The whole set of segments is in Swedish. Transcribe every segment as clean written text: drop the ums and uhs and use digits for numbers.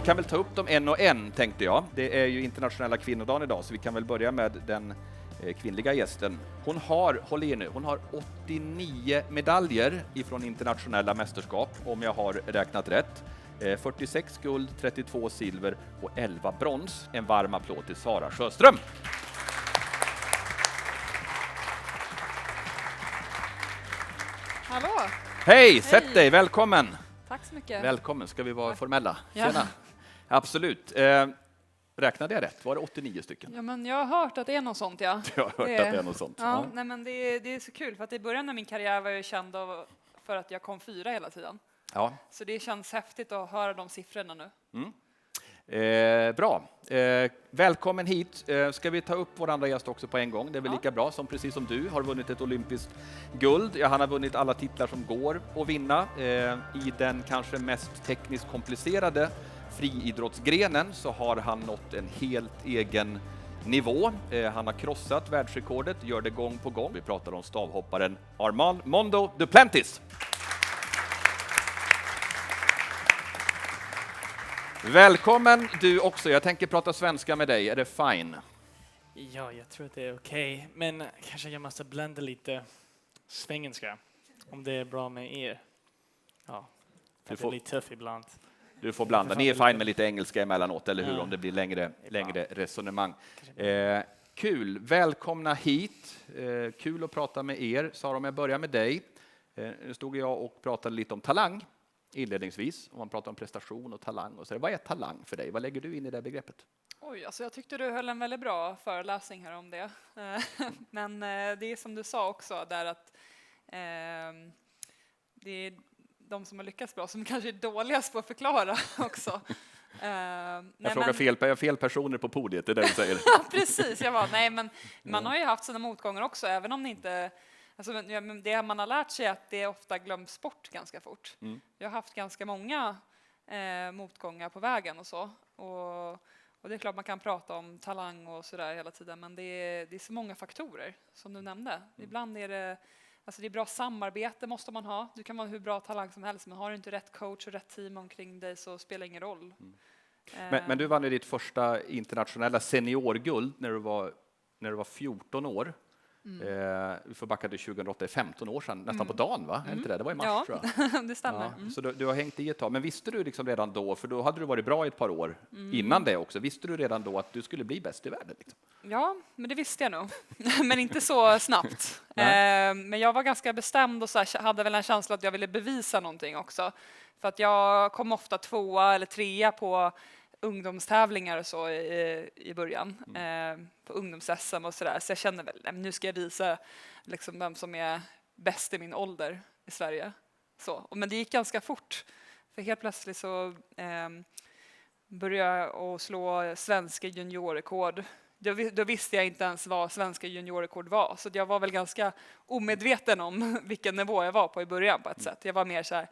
Vi kan väl ta upp dem en och en, tänkte jag. Det är ju internationella kvinnodagen idag, så vi kan väl börja med den kvinnliga gästen. Hon har, håll i nu, hon har 89 medaljer ifrån internationella mästerskap, om jag har räknat rätt. 46 guld, 32 silver och 11 brons. En varm applåd till Sara Sjöström. Hallå! Hej, sätt dig, välkommen! Tack så mycket. Välkommen, ska vi vara formella? Ja. Tjena! Absolut. Räknade jag rätt? Var det 89 stycken? Ja, men jag har hört att det är något sånt, ja. Jag har hört att det är något sånt. Ja. Nej, men det är så kul, för att i början av min karriär var jag känd för att jag kom 4 hela tiden. Ja. Så det känns häftigt att höra de siffrorna nu. Bra. Välkommen hit. Ska vi ta upp vår andra gäst också på en gång? Det är väl lika bra, som precis som du har vunnit ett olympiskt guld. Ja, han har vunnit alla titlar som går att vinna. I den kanske mest tekniskt komplicerade friidrottsgrenen så har han nått en helt egen nivå. Han har krossat världsrekordet, gör det gång på gång. Vi pratar om stavhopparen Armando Duplantis. Välkommen du också. Jag tänker prata svenska med dig. Är det fine? Ja, jag tror att det är okej. Men kanske jag måste blanda lite svengelska. Om det är bra med er. Ja, det är lite tuff ibland. Du får blanda. Ni är fine med lite engelska emellanåt, eller hur? Om det blir längre resonemang. Kul. Välkomna hit. Kul att prata med er. Sara, om jag börjar med dig. Nu stod jag och pratade lite om talang inledningsvis. Om man pratar om prestation och talang. Och så. Vad är talang för dig? Vad lägger du in i det begreppet? Oj, alltså jag tyckte du höll en väldigt bra föreläsning här om det. Men det är som du sa också, där att det är de som har lyckats bra som kanske är dåligast på att förklara också. Jag frågar fel personer på podiet, det är det du säger. Ja, precis. Man har ju haft sina motgångar också, även om det inte... Alltså, det man har lärt sig är att det ofta glöms bort ganska fort. Jag har haft ganska många motgångar på vägen och så. Och det är klart man kan prata om talang och sådär hela tiden, men det är så många faktorer som du nämnde. Ibland är det... Alltså det är bra samarbete måste man ha. Du kan vara hur bra talang som helst, men har du inte rätt coach och rätt team omkring dig så spelar det ingen roll. Men du vann ju ditt första internationella seniorguld när du var 14 år. Vi får backa till 2008, 15 år sedan, nästan på dagen, va? Inte det? Det var i mars, tror jag. Det stämmer. Ja, så du har hängt i ett tag. Men visste du liksom redan då, för då hade du varit bra i ett par år innan det också, visste du redan då att du skulle bli bäst i världen? Liksom? Ja, men det visste jag nog. Men inte så snabbt. Men jag var ganska bestämd och hade väl en känsla att jag ville bevisa någonting också. För att jag kom ofta 2:a eller 3:a på ungdomstävlingar och så i början. På ungdoms-SM och sådär. Så jag kände väl, nu ska jag visa liksom vem som är bäst i min ålder i Sverige. Så. Men det gick ganska fort. För helt plötsligt så började jag slå svenska juniorrekord. Då visste jag inte ens vad svenska juniorrekord var. Så jag var väl ganska omedveten om vilken nivå jag var på i början på ett sätt. Jag var mer så här,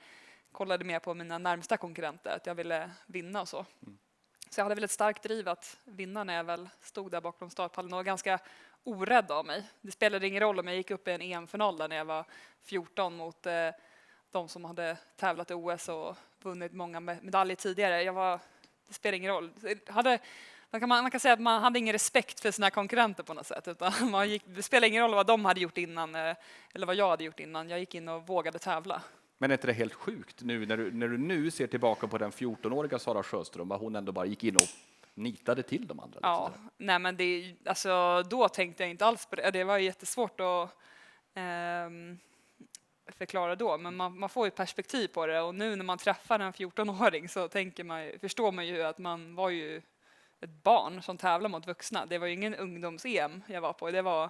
kollade mer på mina närmsta konkurrenter, att jag ville vinna och så. Så jag hade väl ett starkt driv att vinna när jag väl stod där bakom startpallen och var ganska orädd av mig. Det spelade ingen roll om jag gick upp i en EM-final där när jag var 14 mot de som hade tävlat i OS och vunnit många medaljer tidigare. Det spelade ingen roll. Man kan säga att man hade ingen respekt för sina konkurrenter på något sätt. Utan det spelade ingen roll vad de hade gjort innan eller vad jag hade gjort innan. Jag gick in och vågade tävla. Men är inte det helt sjukt nu när du nu ser tillbaka på den 14-åriga Sara Sjöström, vad hon ändå bara gick in och nitade till de andra? Ja, nej men då tänkte jag inte alls på det. Det var jättesvårt att förklara då, men man får ju perspektiv på det. Och nu när man träffar en 14-åring så förstår man ju att man var ju ett barn som tävlar mot vuxna. Det var ju ingen ungdoms-EM jag var på. Det var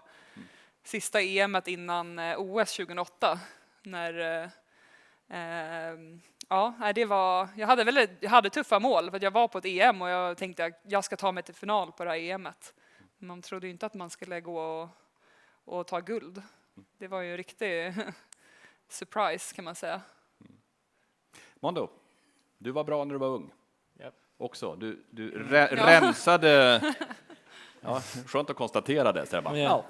sista EMet innan OS 2008 när jag hade tuffa mål för att jag var på ett EM och jag tänkte att jag ska ta mig till final på det här EMet. Man trodde ju inte att man skulle gå och ta guld. Det var ju en riktig surprise kan man säga. Mondo, du var bra när du var ung. Yep. Också. Du rensade... Ja, skönt att konstatera det, Sebba. Ja.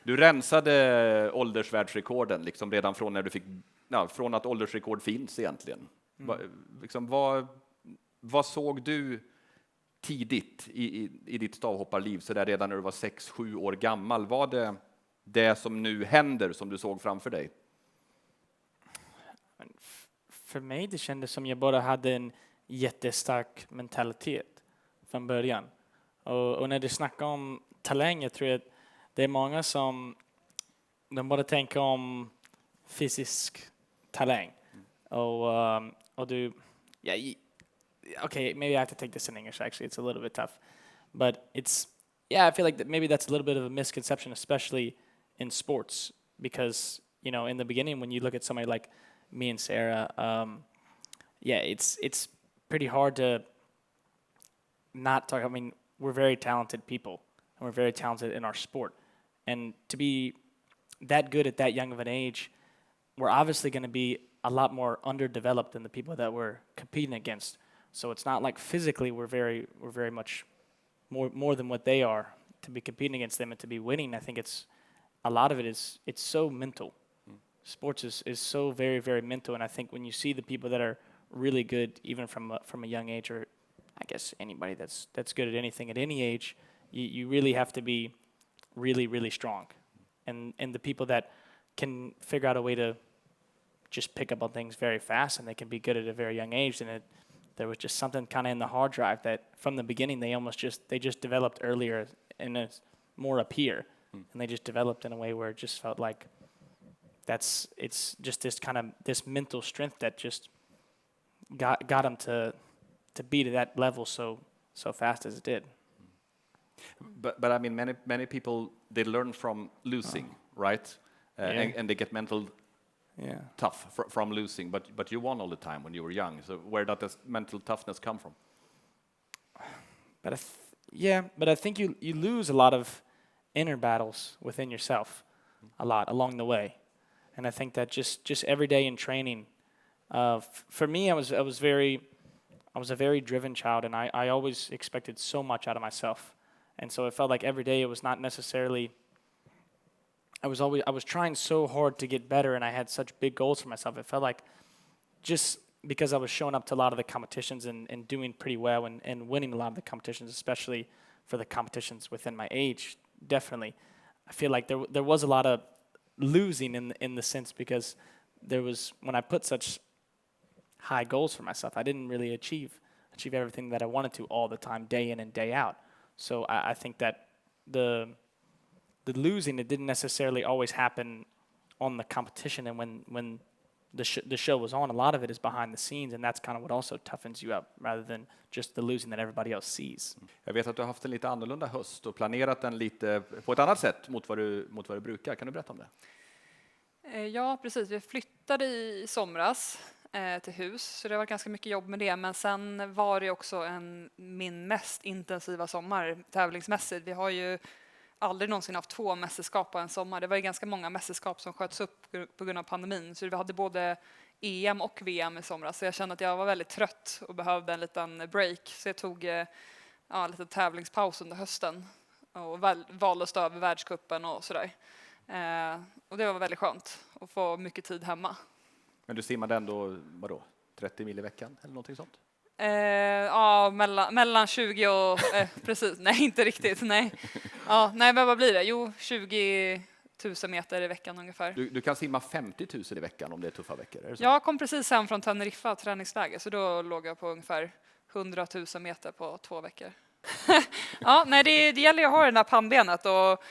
Du rensade åldersvärldsrekorden liksom redan från när du fick... från att åldersrekord finns egentligen. Vad vad såg du tidigt i ditt stavhopparliv, så där redan när du var 6-7 år gammal? Var det som nu händer som du såg framför dig? För mig det kändes som jag bara hade en jättestark mentalitet från början. Och när du snackar om talang, jag tror att det är många som de bara tänker om fysisk talang. Och du, yeah, okay, maybe I have to take this in English actually, it's a little bit tough. But I feel like maybe that's a little bit of a misconception, especially in sports, because, you know, in the beginning when you look at somebody like me and Sarah, it's pretty hard to not talk. I mean, we're very talented people, and we're very talented in our sport. And to be that good at that young of an age, we're obviously going to be a lot more underdeveloped than the people that we're competing against. So it's not like physically we're very much more than what they are to be competing against them and to be winning. I think it's a lot of it is it's so mental. Sports is so very, very mental, and I think when you see the people that are really good, even from a young age, or I guess anybody that's good at anything at any age, you really have to be really, really strong. And the people that can figure out a way to just pick up on things very fast and they can be good at a very young age, and there was just something kind of in the hard drive that from the beginning they just developed earlier and it's more up here, and they just developed in a way where it just felt like it's just this kind of this mental strength that just got them to be to that level so fast as it did. But I mean, many people, they learn from losing, right? And they get mental tough from losing. But you won all the time when you were young. So where does this mental toughness come from? But I think you lose a lot of inner battles within yourself, a lot along the way. And I think that just every day in training, for me, I was a very driven child, and I always expected so much out of myself. And so it felt like every day it was not necessarily, I was trying so hard to get better, and I had such big goals for myself. It felt like just because I was showing up to a lot of the competitions and doing pretty well and winning a lot of the competitions, especially for the competitions within my age, definitely. I feel like there was a lot of losing in the sense, because there was, when I put such high goals for myself, I didn't really achieve everything that I wanted to all the time, day in and day out. So I think that the losing, it didn't necessarily always happen on the competition, and when the show was on, a lot of it is behind the scenes, and that's kind of what also toughens you up rather than just the losing that everybody else sees. Jag vet att du har haft en lite annorlunda höst och planerat den lite på ett annat sätt mot vad du brukar. Kan du berätta om det? Ja, precis. Vi flyttade i somras till hus, så det var ganska mycket jobb med det. Men sen var det också min mest intensiva sommar tävlingsmässigt. Vi har ju aldrig någonsin haft 2 mästerskap på en sommar. Det var ju ganska många mästerskap som sköts upp på grund av pandemin. Så vi hade både EM och VM i somras. Så jag kände att jag var väldigt trött och behövde en liten break. Så jag tog en liten tävlingspaus under hösten och valde att stå över världscupen och sådär. Och det var väldigt skönt att få mycket tid hemma. Men du simmade ändå, 30 mil i veckan eller någonting sånt? Ja, mellan 20 och... precis, nej inte riktigt, nej. Ja, nej, men vad blir det? Jo, 20 000 meter i veckan ungefär. Du kan simma 50 000 i veckan om det är tuffa veckor, är det så? Jag kom precis hem från Teneriffa träningsläger, så då låg jag på ungefär 100 000 meter på 2 veckor. Ja, nej, det gäller ju att ha det där pannbenet och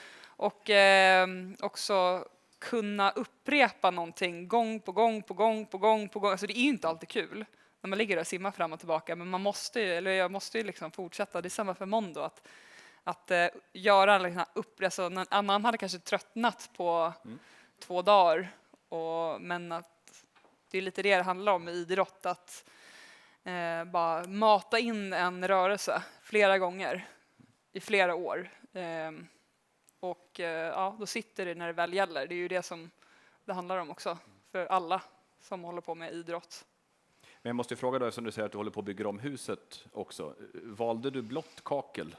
också kunna upprepa någonting gång på gång. Alltså det är ju inte alltid kul när man ligger och simmar fram och tillbaka, men jag måste ju liksom fortsätta. Det är samma för Mondo, att göra liksom alltså, man hade kanske tröttnat på 2 dagar, men att det är lite det handlar om i idrott, att bara mata in en rörelse flera gånger i flera år. Då sitter det när det väl gäller. Det är ju det som det handlar om också för alla som håller på med idrott. Men jag måste fråga då, som du säger att du håller på att bygga om huset också. Valde du blått kakel?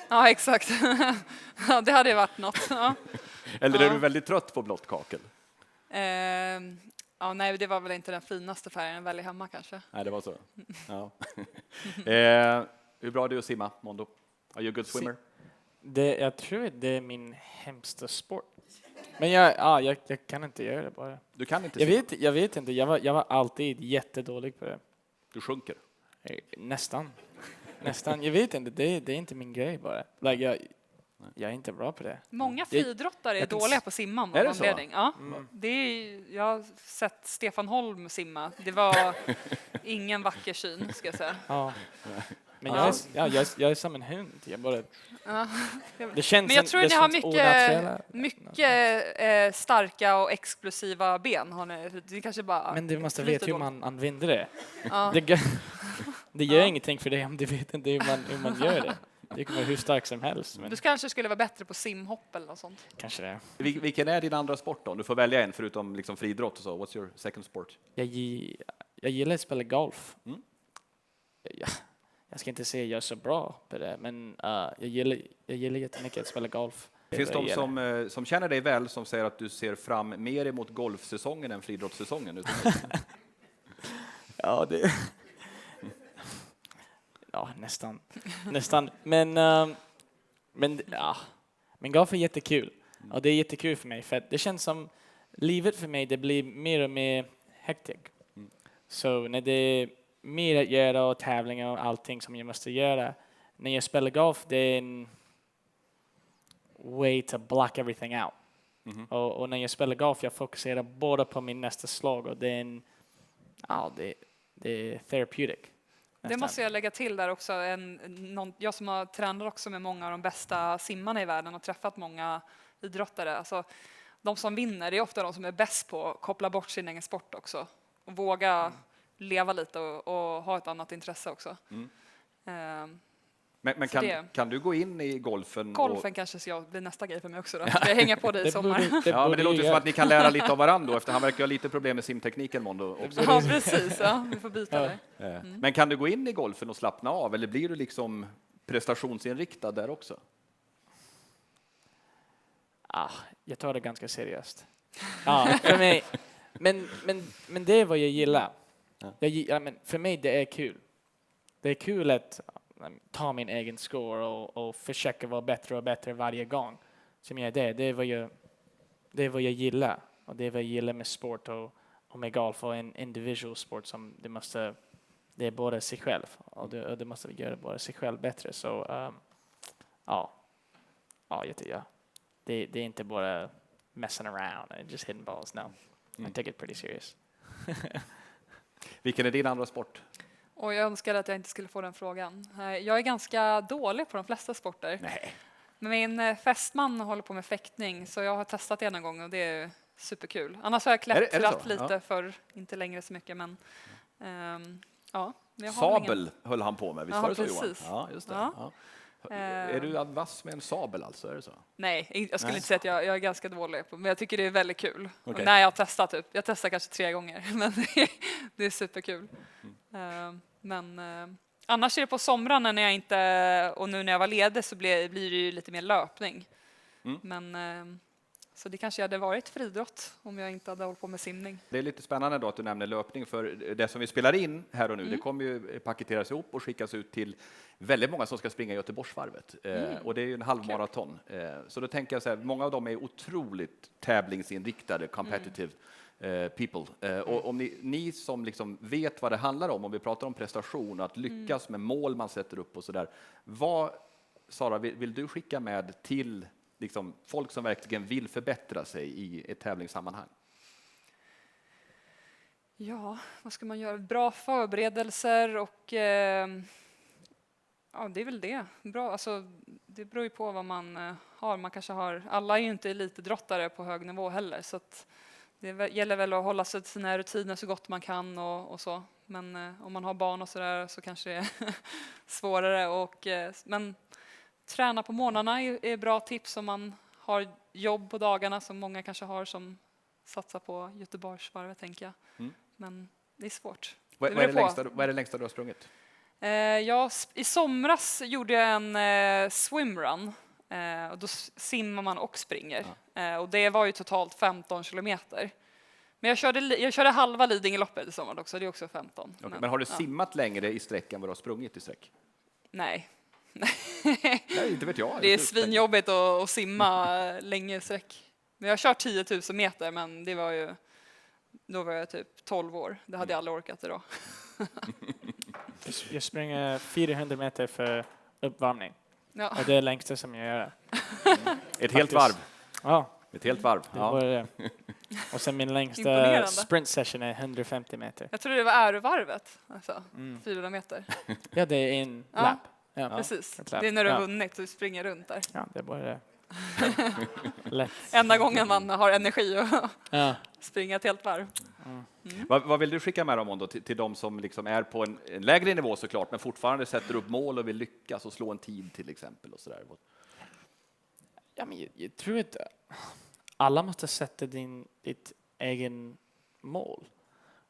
Ja, exakt. Ja, det hade ju varit något. Ja. Eller är du väldigt trött på blått kakel? Ja, nej, det var väl inte den finaste färgen att välja hemma kanske. Nej, det var så. Ja. Hur bra är du att simma, Mondo? Are you a good swimmer? Jag tror att det är min hemska sport. Men jag kan inte göra det bara. Du kan inte simma. Jag vet inte, jag var alltid jättedålig på det. Du sjunker. Nästan. Jag vet inte, det är inte min grej bara. Like, jag är inte bra på det. Många friidrottare är jag kan dåliga på att simma av Är det så? anledning. Ja, det är, jag har sett Stefan Holm simma. Det var ingen vacker syn, ska jag säga. Ja. Men Ja. jag är som en hund. Jag bara, Ja. det känns Men jag tror det att ni har känns onaturella. mycket starka och explosiva ben. Har ni, det kanske bara Men du måste flyter veta hur dåligt. man använder det. Ja. Det gör Ja. ingenting för dig om du vet inte hur man gör det. Det kan vara hur stark som helst. Men Du kanske skulle vara bättre på simhopp eller något sånt. kanske det. Vilken är din andra sport då? Du får välja en förutom liksom friidrott och så. What's your second sport? Jag gillar att spela golf. Mm. Jag ska inte säga att jag är så bra på det, men jag gillar jättemycket att spela golf. Det finns är vad de jag gillar. som känner dig väl som säger att du ser fram mer emot golfsäsongen än friidrottssäsongen. Ja, det... ja, nästan. Men golf är jättekul. Och det är jättekul för mig, för att det känns som livet för mig, det blir mer och mer hektik. Så när det är mer att göra och tävlingar och allting som jag måste göra. När jag spelar golf, det är en way to block everything out. Och när jag spelar golf, jag fokuserar både på min nästa slag och det är det är therapeutic. Det nästan. måste jag lägga till där också. Jag som har tränat också med många av de bästa simmarna i världen och träffat många idrottare. Alltså, de som vinner, det är ofta de som är bäst på att koppla bort sin egen sport också. Och våga leva lite och ha ett annat intresse också. Men Så det- kan du gå in i golfen? Golfen kanske ska bli nästa grej för mig också då. Ska jag hänga på det i sommar? Ja, men det låter som att ni kan lära lite av varandra då, efter han verkar ha lite problem med simtekniken, Mondo. Också. Ja, precis. Ja, vi får byta där. Men kan du gå in i golfen och slappna av, eller blir du liksom prestationsinriktad där också? Jag tar det ganska seriöst. För mig. Men det är vad jag gillar. Men för mig det är kul. Det är kul att ta min egen score och försöka vara bättre och bättre varje gång som jag är det. Det är vad jag gillar. Och det är vad jag gillar med sport och med golf och en individual sport som det är både sig själv och det måste göra bara sig själv bättre. Så det är inte bara messing around and just hitting balls. No, I take it pretty serious. Vilken är din andra sport? Och jag önskar att jag inte skulle få den frågan. Jag är ganska dålig på de flesta sporter. Nej. Men min fästman håller på med fäktning så jag har testat det en gång och det är superkul. Annars har jag Är det klättrat så? lite Ja. för inte längre så mycket men ja. Jag har Sabel höll han på med, visst Ja, var det så precis. Johan? Ja, just det. Ja. Ja. Är du vass med en sabel alltså? Är det så? Nej, jag skulle Nej. inte säga att jag är ganska dålig på men jag tycker det är väldigt kul. Okej. Och när jag testar jag testar kanske 3 gånger men det är superkul. Men annars är det på somrarna när jag inte, och nu när jag var ledig så blir det ju lite mer löpning. Men så det kanske hade varit friidrott om jag inte hade hållit på med simning. Det är lite spännande då att du nämner löpning, för det som vi spelar in här och nu, det kommer ju paketeras ihop och skickas ut till väldigt många som ska springa Göteborgsvarvet. Och det är ju en halvmaraton. Så då tänker jag så här, många av dem är otroligt tävlingsinriktade, competitive people. Och om ni som liksom vet vad det handlar om vi pratar om prestation, att lyckas med mål man sätter upp och så där. Vad, Sara, vill du skicka med till liksom folk som verkligen vill förbättra sig i ett tävlingssammanhang? Ja, vad ska man göra? Bra förberedelser och ja, det är väl det. Bra, alltså, det beror ju på vad man har. Man kanske har. Alla är ju inte elitidrottare på hög nivå heller, så att det gäller väl att hålla sig till sina rutiner så gott man kan och så. Men om man har barn och så där så kanske det är svårare. Men träna på morgnarna är bra tips om man har jobb på dagarna som många kanske har som satsar på Göteborgsvarvet, tänker jag. Men det är svårt. Vad är det längsta du har sprungit? I somras gjorde jag en swimrun. Och då simmar man och springer. Och det var ju totalt 15 kilometer. Men jag körde halva Lidingöloppet i sommar också, det är också 15. Okay. Men har du simmat längre i sträck än vad du har sprungit i sträck? Nej. Nej, inte vet jag. Det är svinjobbigt att simma länge i sträck. Men jag har kört 10 000 meter, men då var jag typ 12 år. Det hade jag aldrig orkat idag. Jag springer 400 meter för uppvärmning. Ja. Och det är det längsta som jag gör. Ett helt varv. Ja, Ett helt varv. det var det. Och sen min längsta Imponerande. sprint session är 150 meter. Jag tror det var ärovarvet, alltså 400 meter. Ja, det är en Ja. lap. Ja. Precis. ett lap. Det är när du har Ja. vunnit och springer runt där. Ja, det är bara det. Lätt. Enda gången man har energi att Ja. springa ett helt varv. Vad vill du skicka med dem då, till de som liksom är på en lägre nivå såklart, men fortfarande sätter upp mål och vill lyckas och slå en tid till exempel och så där? Ja, men jag tror att alla måste sätta ditt egen mål.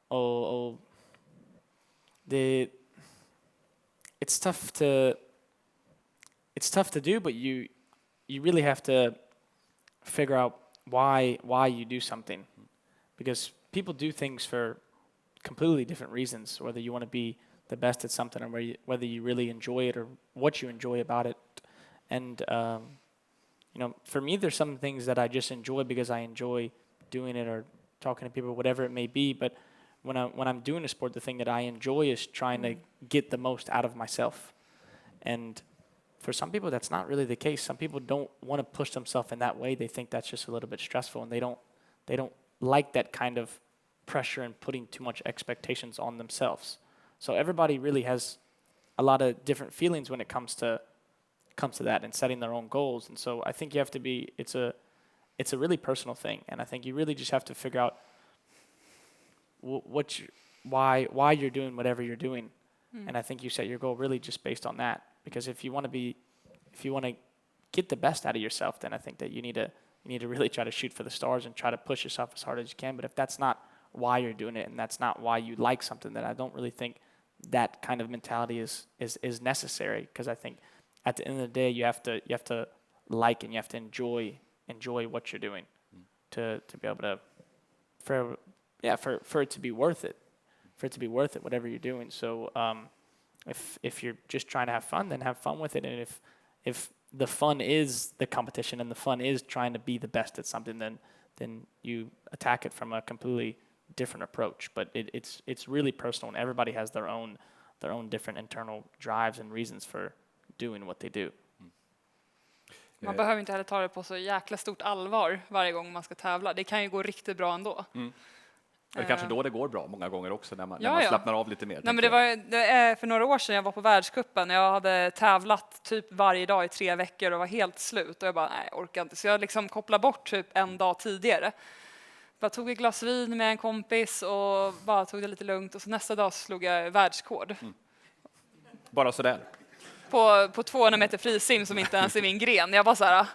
Och it's tough to do, but you really have to figure out why you do something, because people do things for completely different reasons, whether you want to be the best at something or whether you really enjoy it or what you enjoy about it. And for me, there's some things that I just enjoy because I enjoy doing it or talking to people, whatever it may be. But when I'm doing a sport, the thing that I enjoy is trying to get the most out of myself. And for some people, that's not really the case. Some people don't want to push themselves in that way. They think that's just a little bit stressful, and they don't like that kind of pressure and putting too much expectations on themselves. So everybody really has a lot of different feelings when it comes to that and setting their own goals. And so I think you have to be, it's a really personal thing. And I think you really just have to figure out why you're doing whatever you're doing. And I think you set your goal really just based on that. Because if you want to get the best out of yourself, then I think that you need to really try to shoot for the stars and try to push yourself as hard as you can. But if that's not why you're doing it and that's not why you like something, then I don't really think that kind of mentality is necessary. Because I think at the end of the day, you have to like and you have to enjoy what you're doing to be able to for it to be worth it, whatever you're doing. So if you're just trying to have fun, then have fun with it. And if the fun is the competition and the fun is trying to be the best at something, then you attack it from a completely different approach. But it's really personal, and everybody has their own different internal drives and reasons for doing what they do. Man behöver inte heller ta det på så jäkla stort allvar varje gång man ska tävla. Det kan ju gå riktigt bra ändå. Det kanske då det går bra många gånger också, när man slappnar av lite mer. Nej, men det är för några år sedan jag var på världscupen. Jag hade tävlat typ varje dag i 3 veckor och var helt slut. Och jag bara, nej, jag orkar inte. Så jag liksom kopplade bort typ en dag tidigare. Bara tog ett glas vin med en kompis och bara tog det lite lugnt. Och så nästa dag slog jag världskod. Bara sådär? På 200 meter frisim som inte ens är min gren. Jag bara så här...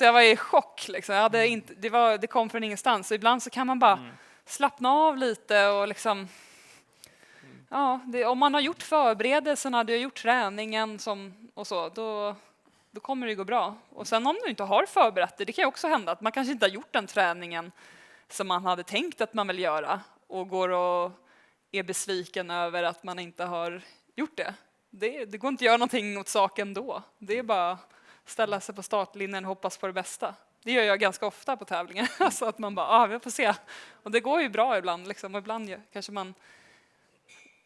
Jag var i chock. Liksom. Det kom från ingenstans. Så ibland så kan man bara slappna av lite och liksom... Ja, om man har gjort förberedelserna, du har gjort träningen och så, då kommer det gå bra. Och sen om du inte har förberett det kan ju också hända att man kanske inte har gjort den träningen som man hade tänkt att man vill göra och går och är besviken över att man inte har gjort det. Det går inte att göra någonting åt saken då. Det är bara ställa sig på startlinjen och hoppas på det bästa. Det gör jag ganska ofta på tävlingar. Så att man bara, vi får se. Och det går ju bra ibland. Liksom. Och ibland kanske man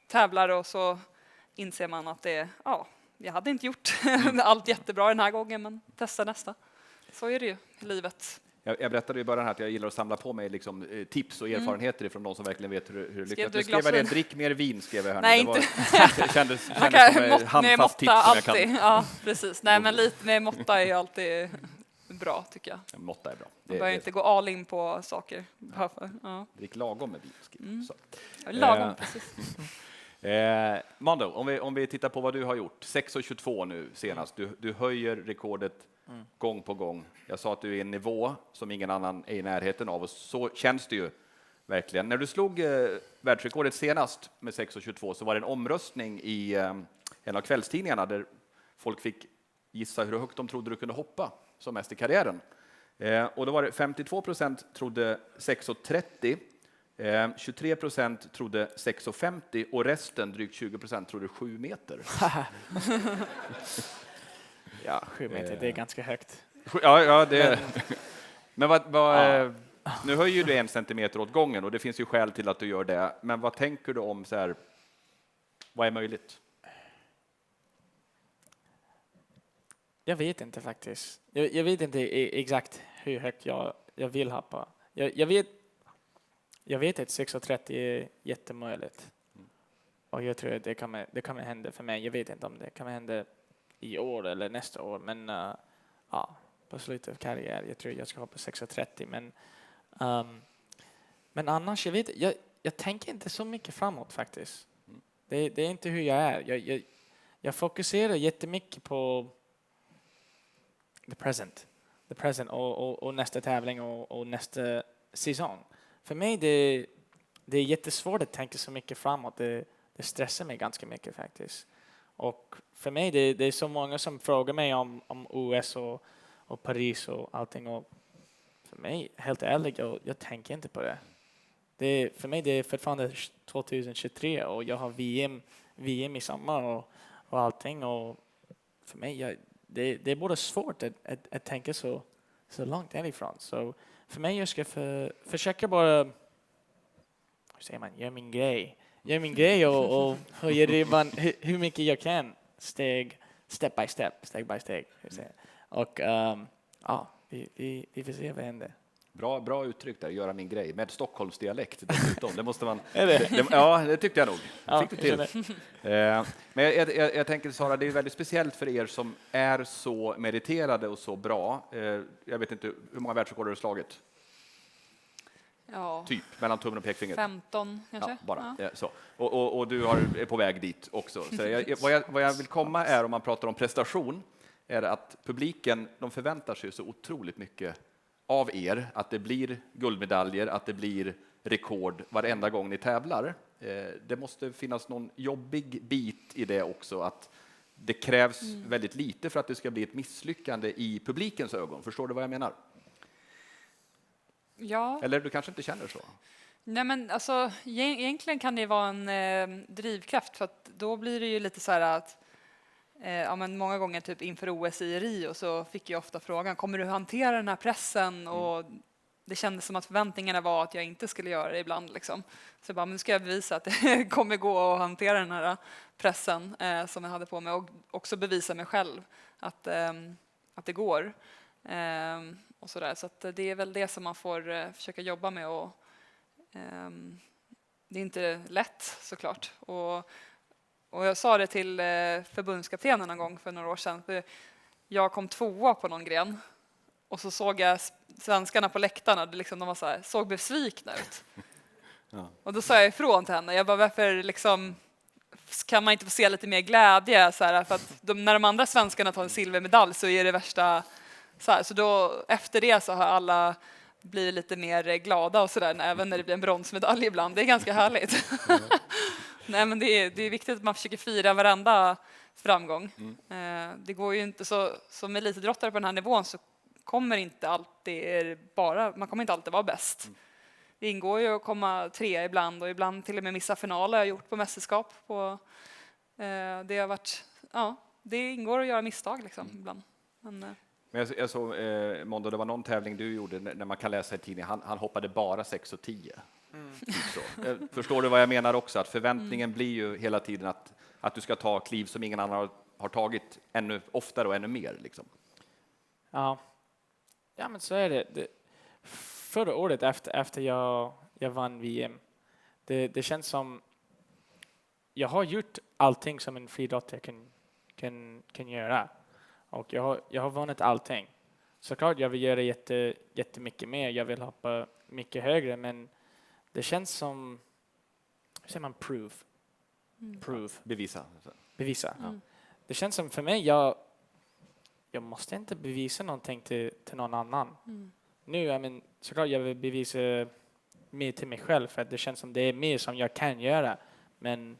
tävlar och så inser man att jag hade inte gjort allt jättebra den här gången, men testa nästa. Så är det ju i livet. Jag berättade i början här att jag gillar att samla på mig liksom, tips och erfarenheter från de som verkligen vet hur det lyckas. Nu skrev jag det, drick mer vin, skrev jag här. Nej, det inte. kändes som med handfast tips som jag kan. Ja, precis. Nej, men lite med måtta är ju alltid bra, tycker jag. Ja, måtta är bra. Man bör inte gå all in på saker. Ja. Drick lagom med vin. Lagom, precis. Mando, om vi tittar på vad du har gjort. 6:22 nu senast. Du höjer rekordet gång på gång. Jag sa att du är i en nivå som ingen annan är i närheten av, och så känns det ju verkligen. När du slog världsrekordet senast med 6:22 så var det en omröstning i en av kvällstidningarna där folk fick gissa hur högt de trodde du kunde hoppa som mest i karriären. Och då var det 52% trodde 6,30, 23% trodde 6,50 och resten, drygt 20%, trodde 7 meter. Ja, 7 meter, det är ganska högt. Ja, det... Men nu höjer du 1 centimeter åt gången och det finns ju skäl till att du gör det. Men vad tänker du om så här, vad är möjligt? Jag vet inte faktiskt. Jag vet inte exakt hur högt jag vill hoppa. Jag vet att 6,30 är jättemöjligt. Och jag tror att det kommer hända för mig. Jag vet inte om det kommer hända i år eller nästa år. Men på slutet av karriären, jag tror jag ska hoppa 6,30. Men annars, jag tänker inte så mycket framåt faktiskt. Det är inte hur jag är. Jag fokuserar jättemycket på the present och nästa tävling och nästa säsong. För mig det är jättesvårt att tänka så mycket framåt. Det stressar mig ganska mycket faktiskt. Och för mig det är så många som frågar mig om OS och Paris och allting. Och för mig, helt ärligt, jag tänker inte på det. För mig det är fortfarande 2023 och jag har VM i sommar och allting. Och för mig, det är både svårt att tänka så långt härifrån. Så för mig, jag ska försöka bara, hur säger man, göra min grej och höja ribban hur mycket jag kan. Step by steg. Och vi får se vad händer. Bra uttryck där, göra min grej. Med Stockholms dialekt dessutom. Det måste man... Är det? Ja, det tyckte jag nog. Ja, Fick du till. Men jag tänker, Sara, det är väldigt speciellt för er som är så meriterade och så bra. Jag vet inte, hur många världsrekord har du slagit? Ja, Typ, mellan tummen och pekfingret? 15 kanske. Ja, bara. Ja. Så. Och du är på väg dit också. Så vad jag vill komma är, om man pratar om prestation, är att publiken, de förväntar sig så otroligt mycket av er, att det blir guldmedaljer, att det blir rekord varenda gång ni tävlar. Det måste finnas någon jobbig bit i det också, att det krävs väldigt lite för att det ska bli ett misslyckande i publikens ögon. Förstår du vad jag menar? Ja. Eller du kanske inte känner så? Nej, men alltså, egentligen kan det vara en drivkraft, för att då blir det ju lite så här att men många gånger typ inför OS i Rio så fick jag ofta frågan, kommer du hantera den här pressen? Och det kändes som att förväntningarna var att jag inte skulle göra det ibland. Liksom. Så jag bara, men nu ska jag bevisa att det kommer gå att hantera den här pressen som jag hade på mig, och också bevisa mig själv att det går. Och så där. Så att det är väl det som man får försöka jobba med. Och, det är inte lätt såklart. Och jag sa det till förbundskaptenen en gång för några år sedan. För jag kom 2:a på någon gren. Och så såg jag svenskarna på läktarna. De var så här, såg besvikna ut. Ja. Och då sa jag ifrån till henne. Jag bara, varför kan man inte få se lite mer glädje? Så här, för att när de andra svenskarna tar en silvermedalj så är det värsta. Så då, efter det så har alla blivit lite mer glada och sådär. Även när det blir en bronsmedalj ibland. Det är ganska härligt. Nej, men det är viktigt att man försöker fira varenda framgång. Det går ju inte så, som elitidrottare på den här nivån så kommer inte alltid man kommer inte alltid vara bäst. Det ingår ju att komma 3 ibland och ibland till och med missa finaler. Jag har gjort på mästerskap. Det har varit, det ingår att göra misstag liksom ibland. Men jag såg, Mondo, det var någon tävling du gjorde när man kan läsa i tidningen, han hoppade bara 6,10. Förstår du vad jag menar också? Att förväntningen blir ju hela tiden att du ska ta kliv som ingen annan har tagit ännu oftare och ännu mer. Liksom. Ja, men så är det. Förra året efter jag vann VM, det känns som jag har gjort allting som en friidrottare kan göra. Och jag har vunnit allting. Såklart jag vill göra jättemycket mer. Jag vill hoppa mycket högre, men det känns som, hur säger man, prove. Bevisa. Ja. Det känns som för mig, jag måste inte bevisa någonting till någon annan. Nu, såklart jag vill bevisa mer till mig själv, för att det känns som det är mer som jag kan göra. Men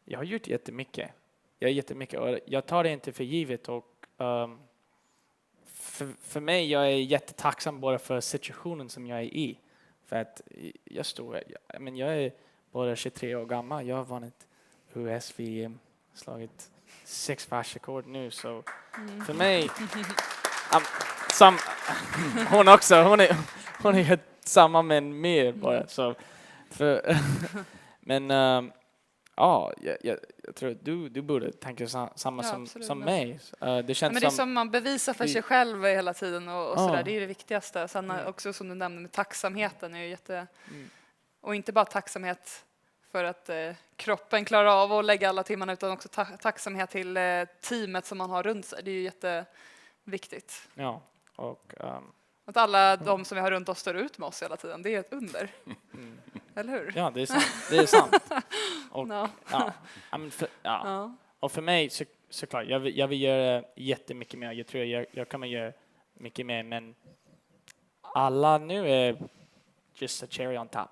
jag har gjort jättemycket. Och jag tar det inte för givet, och för mig, jag är jättetacksam bara för situationen som jag är i. För att jag är bara 23 år gammal. Jag har vunnit US-VM, slagit 6 världsrekord nu. Så för mig, som hon också, hon är samma men mer bara. Så men jag tror att du borde tänka samma som mig. Det känns men det är som man bevisar för sig själv hela tiden och sådär. Det är det viktigaste. Sen också som du nämnde med tacksamheten är ju och inte bara tacksamhet för att kroppen klarar av att lägga alla timmarna utan också tacksamhet till teamet som man har runt sig. Det är ju jätteviktigt. Ja, och att alla de som vi har runt oss står ut med oss hela tiden, det är ett under. Eller hur? Ja, det är sant. Det är sant. Och, No. Och för mig såklart, jag vill göra jättemycket mer. Jag tror jag kommer göra mycket mer, men alla nu är just a cherry on top.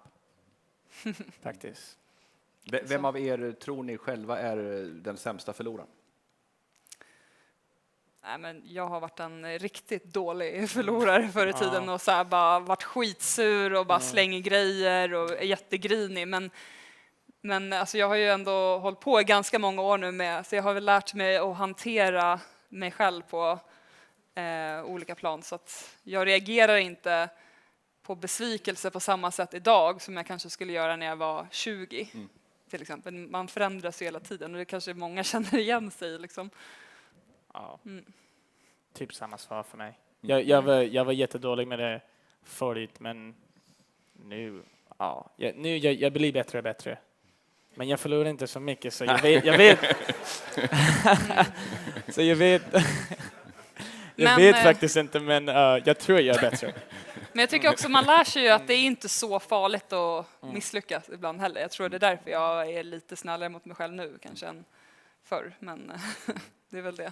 Faktiskt. Vem av er tror ni själva är den sämsta förloraren? Nej, men jag har varit en riktigt dålig förlorare förr i tiden och så här bara varit skitsur och bara slänger grejer och är jättegrinig. Men alltså jag har ju ändå hållit på i ganska många år nu med, så jag har väl lärt mig att hantera mig själv på olika plan. Så att jag reagerar inte på besvikelse på samma sätt idag som jag kanske skulle göra när jag var 20 till exempel. Man förändras ju hela tiden och det kanske många känner igen sig i liksom. Ja. Typ samma svar för mig. Jag var jättedålig med det förut, men nu jag blir bättre och bättre. Men jag förlorar inte så mycket, så jag vet så jag vet faktiskt inte, men jag tror jag är bättre. Men jag tycker också man lär sig ju att det är inte så farligt att misslyckas ibland heller. Jag tror det är därför jag är lite snällare mot mig själv nu kanske än förr, men det är väl det.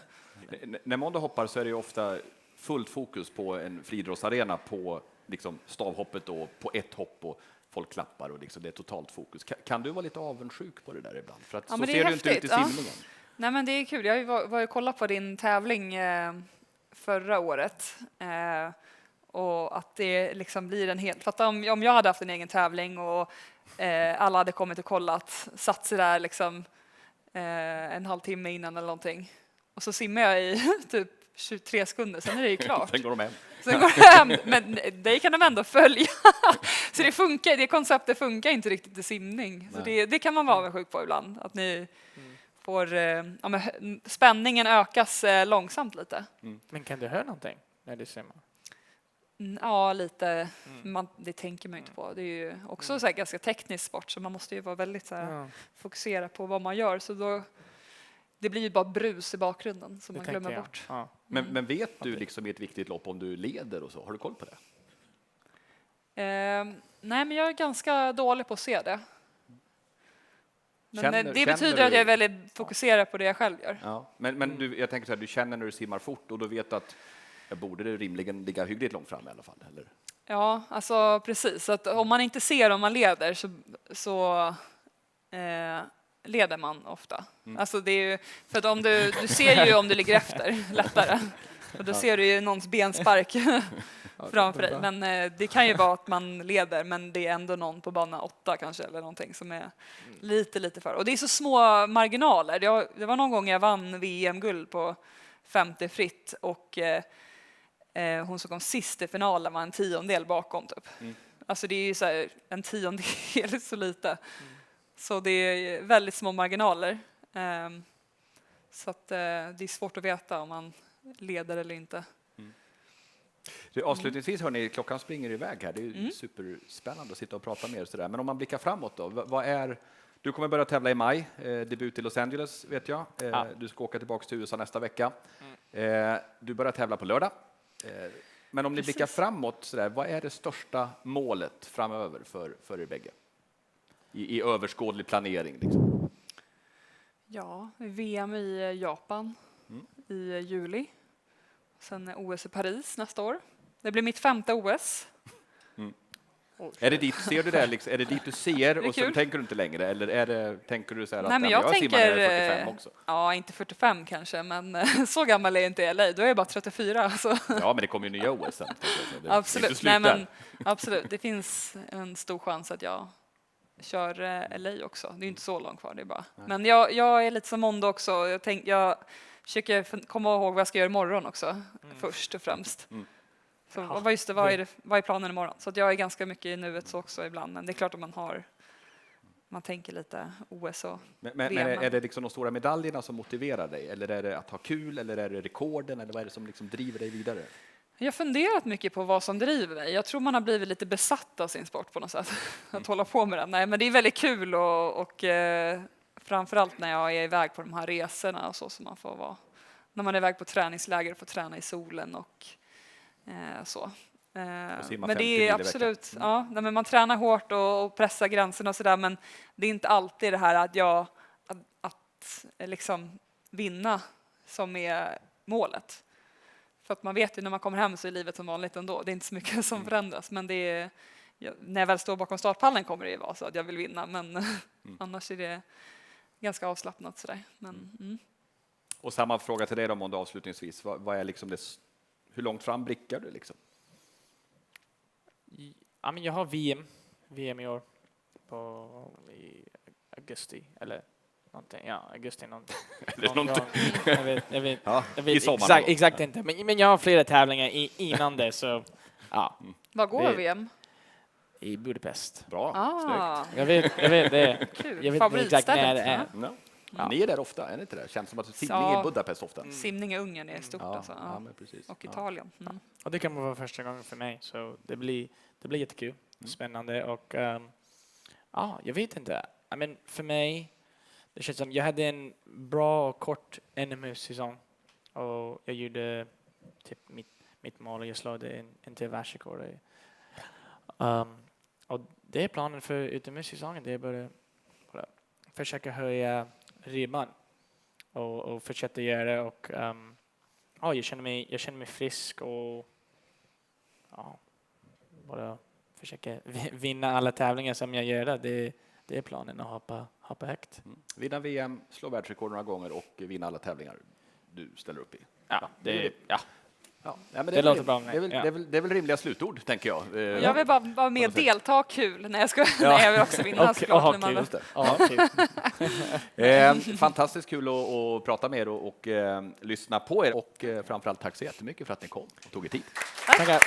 När Mondo hoppar så är det ju ofta fullt fokus på en friidrottsarena på liksom stavhoppet och på ett hopp och folk klappar och liksom det är totalt fokus. Kan du vara lite avundsjuk på det där ibland? För att så ser du inte ut i simningen. Nej, men det är kul. Jag var ju kolla på din tävling förra året. Och att det liksom blir en helt... För att om jag hade haft en egen tävling och alla hade kommit och kollat, satt sig där liksom en halvtimme innan eller någonting. Och så simmar jag i typ 23 sekunder, sen är det ju klart. Sen går de hem. Men det kan de ändå följa. Så det konceptet funkar inte riktigt i simning. Så det kan man vara avundsjuk på ibland. Att ni får... spänningen ökas långsamt lite. Men kan du höra någonting när du simmar? Ja, lite. Det tänker man inte på. Det är ju också så här ganska teknisk sport, så man måste ju vara väldigt så här, fokusera på vad man gör. Så då, det blir ju bara brus i bakgrunden som man glömmer bort. Ja. Men vet du liksom i ett viktigt lopp om du leder och så? Har du koll på det? Nej, men jag är ganska dålig på att se det. Men det betyder du att jag är väldigt fokuserad på det jag själv gör. Ja. Men jag tänker så här, du känner när du simmar fort och då vet du att jag borde det rimligen ligga hyggligt långt fram i alla fall, eller? Ja, alltså precis. Att om man inte ser om man leder så leder man ofta. Alltså det är ju, för att om du ser ju om du ligger efter lättare. Och då ser du ju någons benspark framför dig. Men det kan ju vara att man leder, men det är ändå någon på bana 8 kanske eller någonting som är lite för. Och det är så små marginaler. Det var någon gång jag vann VM-guld på 50 fritt och hon som kom sist i finalen var en 10-del bakom typ. Alltså det är ju så här, en 10-del så lite. Så det är väldigt små marginaler. Så att det är svårt att veta om man leder eller inte. Avslutningsvis, hörni, klockan springer iväg här. Det är superspännande att sitta och prata med er sådär. Men om man blickar framåt då, du kommer börja tävla i maj, debut i Los Angeles vet jag. Du ska åka tillbaka till USA nästa vecka. Du börjar tävla på lördag. Men om ni blickar framåt, sådär, vad är det största målet framöver för er bägge? I överskådlig planering liksom. Ja, VM i Japan i juli. Sen OS i Paris nästa år. Det blir mitt 5:e OS. Är det dit, ser du det liksom, är det dit du ser och så kul. tänker du inte längre? Eller tänker du så här att Nej, men "Ja, jag simmar när jag är tänker, 45 också"? ja, inte 45 kanske, men så gammal är jag inte i LA. Då är jag bara 34. Så. Ja, men det kommer ju nya OS sen. Det är inte Absolut. slut Nej, där. men, absolut. Det finns en stor chans att jag kör LA också. Det är inte så långt kvar. Det är bara. Men jag är lite som Mondo också. Jag försöker komma ihåg vad jag ska göra imorgon också, först och främst. Så vad är planen imorgon? Så att jag är ganska mycket i nuet så också ibland. Men det är klart att man tänker lite OS och Men VM. är det liksom de stora medaljerna som motiverar dig? Eller är det att ha kul? Eller är det rekorden? Eller vad är det som liksom driver dig vidare? Jag har funderat mycket på vad som driver mig. Jag tror man har blivit lite besatt av sin sport på något sätt. Att hålla på med den. Nej, men det är väldigt kul och framförallt när jag är iväg på de här resorna och så som man får vara. När man är iväg på träningsläger och får träna i solen och så. simma Men 50 det mil i är veckan. absolut, ja, men man tränar hårt och pressar gränserna och sådär, men det är inte alltid det här att liksom vinna som är målet. För att man vet ju när man kommer hem så är livet som vanligt ändå. Det är inte så mycket som förändras, men det är, när jag väl står bakom startpallen kommer det ju vara så att jag vill vinna, men annars är det ganska avslappnat sådär. Men, Och samma fråga till dig då, Mondo, avslutningsvis. Vad är liksom hur långt fram blickar du liksom? Ja, men jag har VM i år i augusti eller någonting. Ja, augusti någonting. Eller någonting. Jag vet Ja, i sommar exakt, någon exakt inte. Men jag har flera tävlingar innan det, så ja, vad går Det- VM? i Budapest. Bra, snyggt. Jag vet det. Kul. Jag vet inte exakt när det är. Ja. Ni är där ofta, är ni inte det? Känns som att simning Ja. i Budapest ofta. Simning i Ungern är stort Ja, alltså. ja, Ja. men precis. Och Ja. Italien. Och det kan vara första gången för mig, så det blir jättekul, spännande och ja, jag vet inte. För mig, det känns som jag hade en bra och kort NMU-säsong och jag gjorde typ mitt mål och jag slog en till världsrekord. Och det är planen för utomhussäsongen, det är bara försöka höja ribban och fortsätta göra det och jag känner mig frisk och bara försöka vinna alla tävlingar som jag gör. Det är planen, att hoppa högt. Vinna VM, slå världsrekord några gånger och vinna alla tävlingar du ställer upp i. Ja, Ja, men Det låter bra med mig. det är väl rimliga slutord, tänker jag. Jag vill bara vara med och delta, kul. Nej, jag vill också vinna såklart. när man- Just det. Ja, Fantastiskt kul att prata med er och lyssna på er. Och framförallt tack så jättemycket för att ni kom och tog er tid. Tackar.